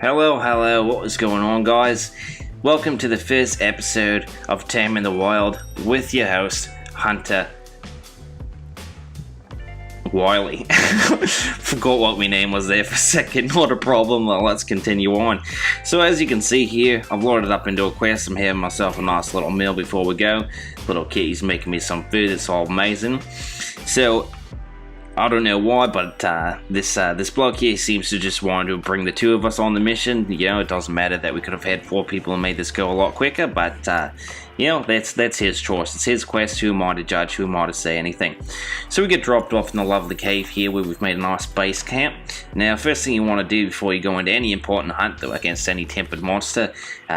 Hello, what is going on, guys? Welcome to the first episode of Taming the Wild with your host, Hunter Wylie. Forgot what my name was there for a second, not a problem. Well, let's continue on. So as you can see here, I've loaded up into a quest. I'm having myself a nice little meal before we go. Little kitty's making me some food, it's all amazing. So I don't know why, but this bloke here seems to just want to bring the two of us on the mission. You know, it doesn't matter that we could have had 4 people and made this go a lot quicker, but you know, that's his choice. It's his quest. Who am I to judge? Who am I to say anything? So we get dropped off in the lovely cave here where we've made a nice base camp. Now, first thing you want to do before you go into any important hunt against any tempered monster,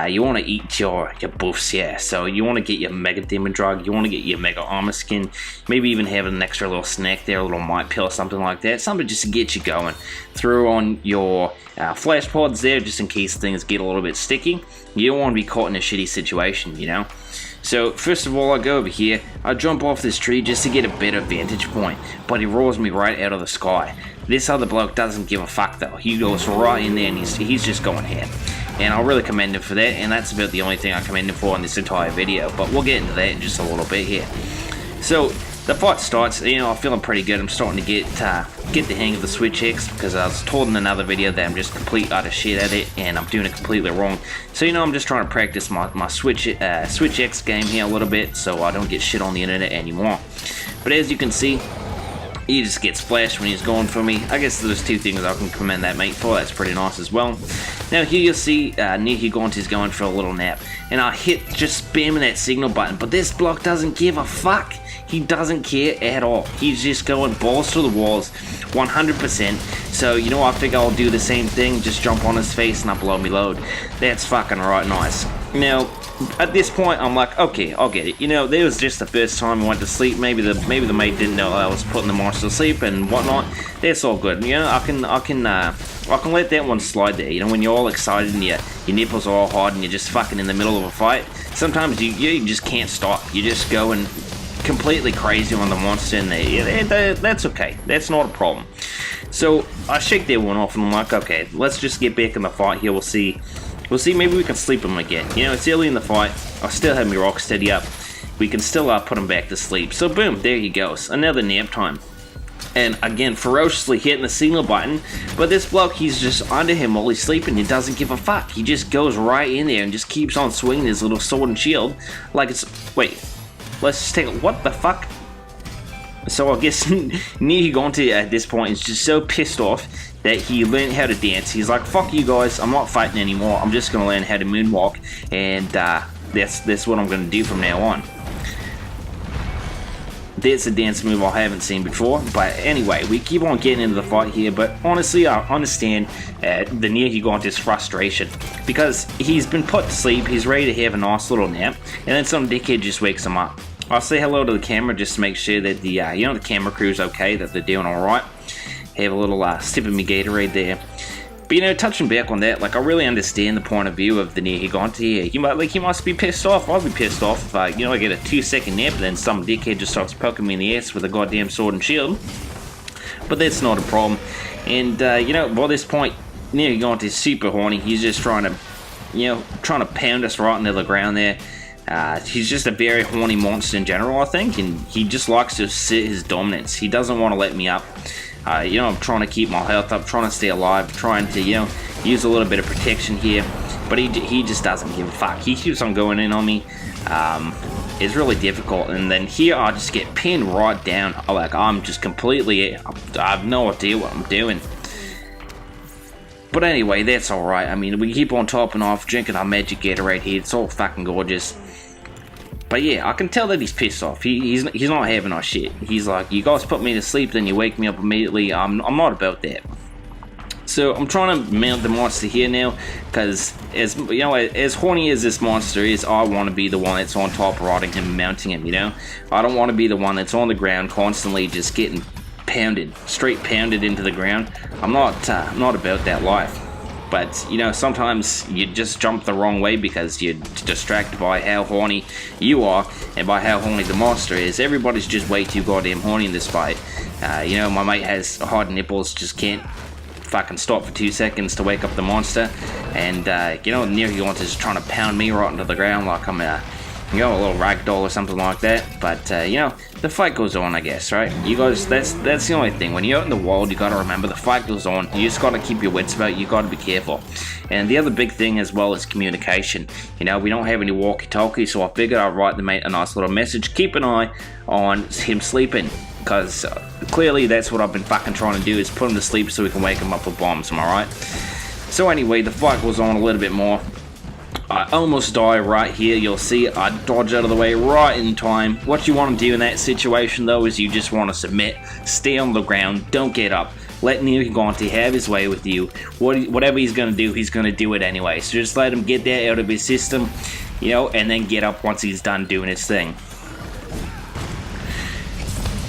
you want to eat your buffs, yeah. So you want to get your mega demon drug, you want to get your mega armor skin, maybe even have an extra little snack there, a little might pill or something like that, something just to get you going. Throw on your flash pods there just in case things get a little bit sticky. You don't want to be caught in a shitty situation, you know. So first of all, I go over here, I jump off this tree just to get a better vantage point, but he rolls me right out of the sky. This other bloke doesn't give a fuck though. He goes right in there and he's just going ham. And I really commend him for that, and that's about the only thing I commend him for in this entire video, but we'll get into that in just a little bit here. So the fight starts. You know, I'm feeling pretty good. I'm starting to get the hang of the Switch X, because I was told in another video that I'm just complete utter shit at it and I'm doing it completely wrong. So you know, I'm just trying to practice my Switch X game here a little bit so I don't get shit on the internet anymore. But as you can see, he just gets flashed when he's going for me. I guess there's 2 things I can commend that mate for. That's pretty nice as well. Now here you'll see Nergigante is going for a little nap, and I hit just spamming that signal button, but this bloke doesn't give a fuck. He doesn't care at all. He's just going balls to the walls 100%. So you know, I think I'll do the same thing, just jump on his face and upload me load. That's fucking right nice. Now at this point I'm like, okay, I'll get it. You know, there was just the first time I went to sleep. Maybe the mate didn't know I was putting the monster to sleep and whatnot. That's all good. You know, I can let that one slide there. You know, when you're all excited and your nipples are all hard and you're just fucking in the middle of a fight, sometimes you just can't stop. You just go and completely crazy on the monster in there. That's okay. That's not a problem. So I shake that one off and I'm like, okay, let's just get back in the fight here. We'll see, maybe we can sleep him again. You know, it's early in the fight. I still have my rock steady up. We can still put him back to sleep. So boom, there he goes. Another nap time. And again, ferociously hitting the signal button. But this bloke, he's just under him while he's sleeping. He doesn't give a fuck. He just goes right in there and just keeps on swinging his little sword and shield like it's... Wait. Let's just take a... What the fuck? So I guess Nergigante at this point is just so pissed off that he learned how to dance. He's like, fuck you guys, I'm not fighting anymore. I'm just going to learn how to moonwalk. And that's what I'm going to do from now on. That's a dance move I haven't seen before. But anyway, we keep on getting into the fight here. But honestly, I understand the Nergigante's frustration, because he's been put to sleep. He's ready to have a nice little nap, and then some dickhead just wakes him up. I'll say hello to the camera just to make sure that the the camera crew's okay, that they're doing alright. Have a little sip of me Gatorade there. But you know, touching back on that, like, I really understand the point of view of the Nergigante. He must be pissed off. I'd be pissed off if I get a 2-second nap and then some dickhead just starts poking me in the ass with a goddamn sword and shield. But that's not a problem. And you know, by this point, Nergigante is super horny. He's just trying to pound us right into the ground there. He's just a very horny monster in general, I think, and he just likes to assert his dominance. He doesn't want to let me up. You know, I'm trying to keep my health up, trying to stay alive, trying to, you know, use a little bit of protection here, but he just doesn't give a fuck. He keeps on going in on me. It's really difficult, and then here I just get pinned right down. Like, I'm just completely, I have no idea what I'm doing. But anyway, that's alright. I mean, we keep on topping off, drinking our magic Gatorade here. It's all fucking gorgeous. But yeah, I can tell that he's pissed off. He's not having our shit. He's like, you guys put me to sleep, then you wake me up immediately. I'm not about that. So I'm trying to mount the monster here now, because as you know, as horny as this monster is, I want to be the one that's on top riding him, mounting him. You know, I don't want to be the one that's on the ground constantly just getting pounded, straight pounded into the ground. I'm not about that life. But, you know, sometimes you just jump the wrong way because you're distracted by how horny you are and by how horny the monster is. Everybody's just way too goddamn horny in this fight. You know, my mate has hard nipples, just can't fucking stop for 2 seconds to wake up the monster, and you know, Nergigante is trying to pound me right into the ground like I'm a little ragdoll or something like that. But you know, the fight goes on, I guess, right? You guys, that's the only thing. When you're out in the wild, you gotta remember the fight goes on. You just gotta keep your wits about you. You gotta be careful. And the other big thing as well is communication. You know, we don't have any walkie-talkies, so I figured I'd write the mate a nice little message. Keep an eye on him sleeping, because clearly that's what I've been fucking trying to do, is put him to sleep so we can wake him up with bombs. Am I right? So anyway, the fight goes on a little bit more. I almost die right here. You'll see I dodge out of the way right in time. What you want to do in that situation, though, is you just want to submit, stay on the ground, don't get up. Let Nergigante have his way with you. Whatever he's going to do it anyway. So just let him get that out of his system, you know, and then get up once he's done doing his thing.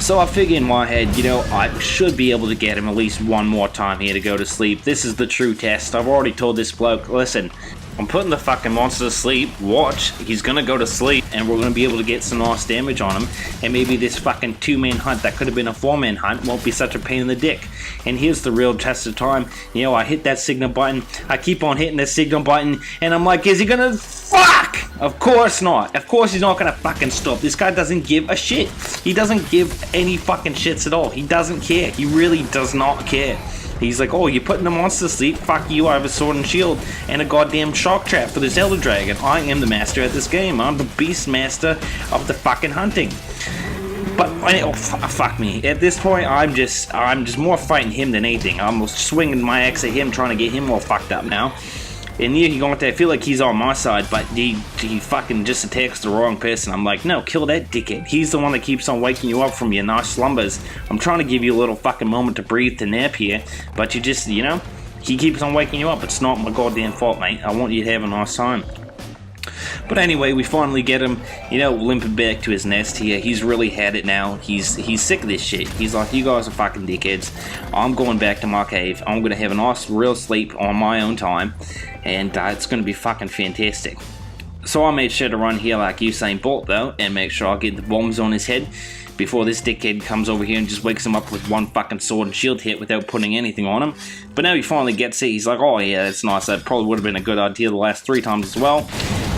So I figure in my head, you know, I should be able to get him at least one more time here to go to sleep. This is the true test. I've already told this bloke, listen, I'm putting the fucking monster to sleep. Watch, he's gonna go to sleep, and we're gonna be able to get some nice damage on him. And maybe this fucking 2-man hunt that could have been a 4-man hunt won't be such a pain in the dick. And here's the real test of time. You know, I hit that signal button. I keep on hitting that signal button, and I'm like, is he gonna fuck? Of course not. Of course he's not gonna fucking stop. This guy doesn't give a shit. He doesn't give any fucking shits at all. He doesn't care. He really does not care. He's like, oh, you're putting the monster to sleep? Fuck you, I have a sword and shield and a goddamn shock trap for this elder dragon. I am the master at this game. I'm the beast master of the fucking hunting. But, oh, fuck me. At this point, I'm just more fighting him than anything. I'm swinging my axe at him, trying to get him all fucked up now. And Nergigante, I feel like he's on my side, but he fucking just attacks the wrong person. I'm like, no, kill that dickhead. He's the one that keeps on waking you up from your nice slumbers. I'm trying to give you a little fucking moment to breathe, to nap here, but you just, you know, he keeps on waking you up. It's not my goddamn fault, mate. I want you to have a nice time. But anyway, we finally get him, you know, limping back to his nest here. He's really had it now. He's sick of this shit. He's like, you guys are fucking dickheads. I'm going back to my cave. I'm going to have a nice real sleep on my own time. And it's going to be fucking fantastic. So I made sure to run here like Usain Bolt, though, and make sure I get the bombs on his head before this dickhead comes over here and just wakes him up with one fucking sword and shield hit without putting anything on him. But now he finally gets it. He's like, oh yeah, that's nice. That probably would have been a good idea the last 3 times as well.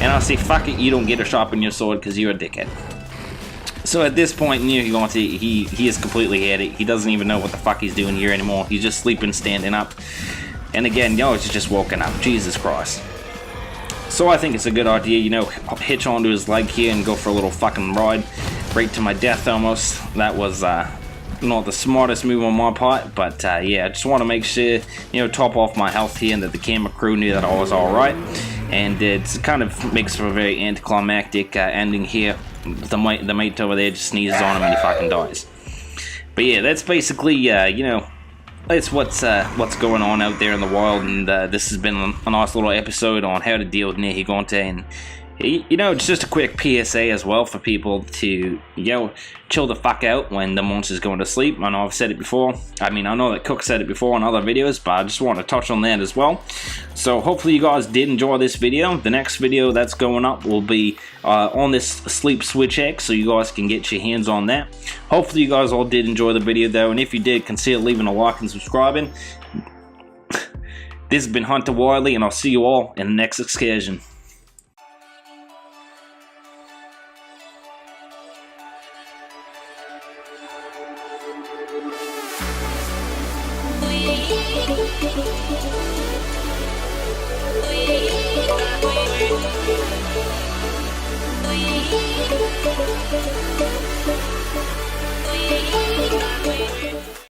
And I say, fuck it, you don't get to sharpen your sword because you're a dickhead. So at this point, Nergigante, he has completely had it. He doesn't even know what the fuck he's doing here anymore. He's just sleeping, standing up. And again, yo, he's just woken up. Jesus Christ. So I think it's a good idea, you know, hitch onto his leg here and go for a little fucking ride. Right to my death almost. That was not the smartest move on my part, but yeah, I just want to make sure, you know, top off my health here and that the camera crew knew that I was alright. And it kind of makes for a very anticlimactic ending here. The mate over there just sneezes on him and he fucking dies. But yeah, that's basically, you know, that's what's going on out there in the wild, and this has been a nice little episode on how to deal with Nergigante. And you know, it's just a quick PSA as well for people to, you know, chill the fuck out when the monster's going to sleep. I know I've said it before. I mean, I know that Cook said it before on other videos, but I just want to touch on that as well. So hopefully you guys did enjoy this video. The next video that's going up will be on this Sleep Switch X, so you guys can get your hands on that. Hopefully you guys all did enjoy the video though, and if you did, consider leaving a like and subscribing. This has been Hunter Wylie, and I'll see you all in the next excursion. We